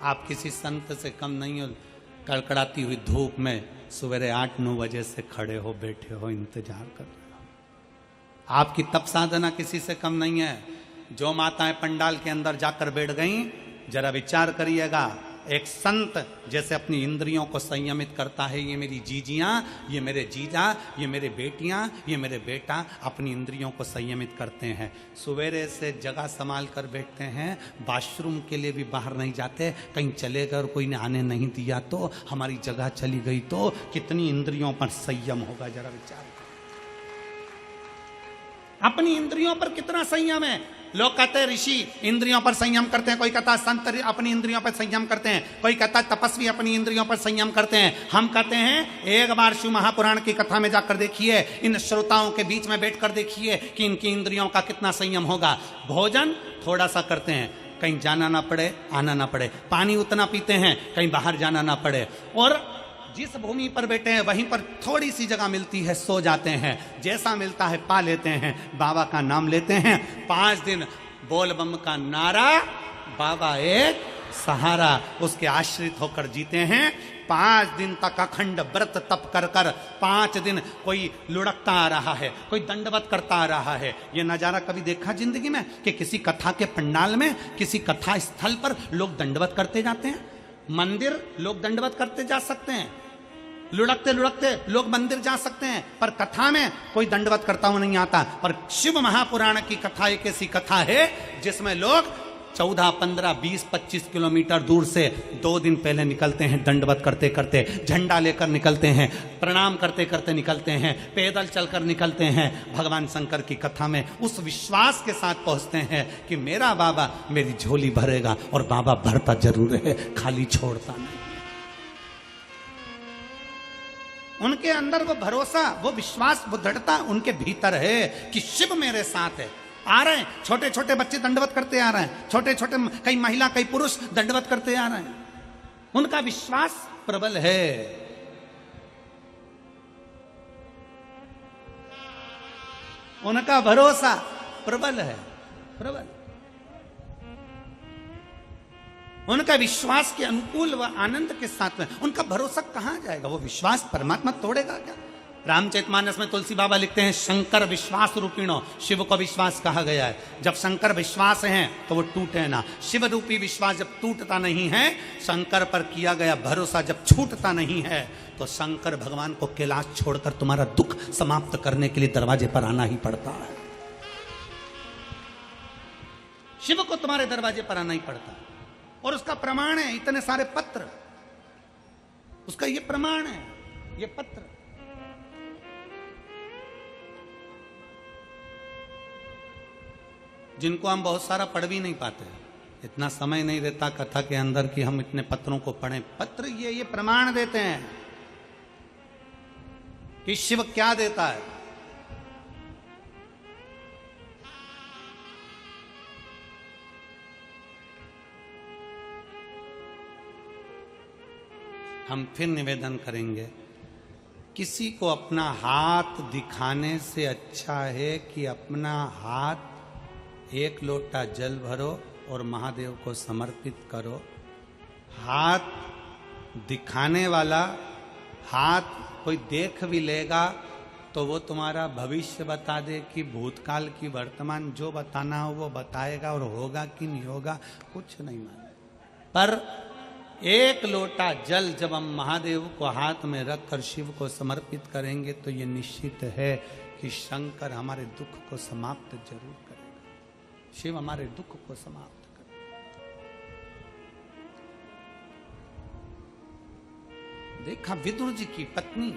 आप किसी संत से कम नहीं हो। कड़कड़ाती हुई धूप में सवेरे 8-9 बजे से खड़े हो, बैठे हो, इंतजार कर रहे हो। आपकी तप साधना किसी से कम नहीं है। जो माताएं पंडाल के अंदर जाकर बैठ गईं, जरा विचार करिएगा, एक संत जैसे अपनी इंद्रियों को संयमित करता है, ये मेरी जीजियां, ये मेरे जीजा, ये मेरे बेटियां, ये मेरे बेटा अपनी इंद्रियों को संयमित करते हैं। सवेरे से जगह संभाल कर बैठते हैं, वॉशरूम के लिए भी बाहर नहीं जाते। कहीं चले गए और कोई ने आने नहीं दिया तो, हमारी जगह चली गई तो, कितनी इंद्रियों पर संयम होगा, जरा विचार। अपनी इंद्रियों पर कितना संयम है। लोग कहते हैं ऋषि इंद्रियों पर संयम करते हैं, कोई कहता है संत अपनी इंद्रियों पर संयम करते हैं, कोई कहता है तपस्वी अपनी इंद्रियों पर संयम करते हैं। हम कहते हैं एक बार शिव महापुराण की कथा में जाकर देखिए, इन श्रोताओं के बीच में बैठकर देखिए कि इनकी इंद्रियों का कितना संयम होगा। भोजन थोड़ा सा करते हैं, कहीं जाना ना पड़े, आना ना पड़े। पानी उतना पीते हैं, कहीं बाहर जाना ना पड़े। और जिस भूमि पर बैठे हैं वहीं पर थोड़ी सी जगह मिलती है, सो जाते हैं, जैसा मिलता है पा लेते हैं, बाबा का नाम लेते हैं। 5 दिन बोल बम का नारा, बाबा एक सहारा, उसके आश्रित होकर जीते हैं। 5 दिन तक अखंड व्रत तप कर कर, 5 दिन कोई लुढ़कता आ रहा है, कोई दंडवत करता आ रहा है। ये नजारा कभी देखा जिंदगी में कि किसी कथा के पंडाल में, किसी कथा स्थल पर लोग दंडवत करते जाते हैं? मंदिर लोग दंडवत करते जा सकते हैं, लुढ़कते लुढ़कते लोग मंदिर जा सकते हैं, पर कथा में कोई दंडवत करता हुआ नहीं आता। पर शिव महापुराण की कथा एक ऐसी कथा है जिसमें लोग 14, 15, 20, 25 किलोमीटर दूर से 2 दिन पहले निकलते हैं, दंडवत करते करते, झंडा लेकर निकलते हैं, प्रणाम करते करते निकलते हैं, पैदल चलकर निकलते हैं। भगवान शंकर की कथा में उस विश्वास के साथ पहुंचते हैं कि मेरा बाबा मेरी झोली भरेगा, और बाबा भरता जरूर है, खाली छोड़ता नहीं। उनके अंदर वो भरोसा, वो विश्वास, वो दृढ़ता उनके भीतर है कि शिव मेरे साथ है। आ रहे हैं छोटे छोटे बच्चे दंडवत करते आ रहे हैं, छोटे छोटे कई महिला कई पुरुष दंडवत करते आ रहे हैं। उनका विश्वास प्रबल है। उनका भरोसा प्रबल है, प्रबल। उनका विश्वास के अनुकूल व आनंद के साथ में उनका भरोसा कहां जाएगा? वो विश्वास परमात्मा तोड़ेगा क्या? रामचरितमानस में तुलसी बाबा लिखते हैं, शंकर विश्वास रूपिणो, शिव को विश्वास कहा गया है। जब शंकर विश्वास हैं तो वो टूटे ना। शिव रूपी विश्वास जब टूटता नहीं है, शंकर पर किया गया भरोसा जब छूटता नहीं है, तो शंकर भगवान को कैलाश छोड़कर तुम्हारा दुख समाप्त करने के लिए दरवाजे पर आना ही पड़ता है। शिव को तुम्हारे दरवाजे पर आना ही पड़ता है, और उसका प्रमाण है इतने सारे पत्र। उसका ये प्रमाण है, ये पत्र। जिनको हम बहुत सारा पढ़ भी नहीं पाते, इतना समय नहीं रहता कथा के अंदर कि हम इतने पत्रों को पढ़ें। पत्र ये प्रमाण देते हैं कि शिव क्या देता है। हम फिर निवेदन करेंगे, किसी को अपना हाथ दिखाने से अच्छा है कि अपना हाथ 1 लोटा जल भरो और महादेव को समर्पित करो। हाथ दिखाने वाला, हाथ कोई देख भी लेगा तो वो तुम्हारा भविष्य बता दे कि भूतकाल की वर्तमान, जो बताना हो वो बताएगा, और होगा कि नहीं होगा कुछ नहीं मालूम। पर 1 लोटा जल जब हम महादेव को हाथ में रखकर शिव को समर्पित करेंगे तो ये निश्चित है कि शंकर हमारे दुख को समाप्त जरूर करेगा। शिव हमारे दुख को समाप्त करेगा। देखा विदुर जी की पत्नी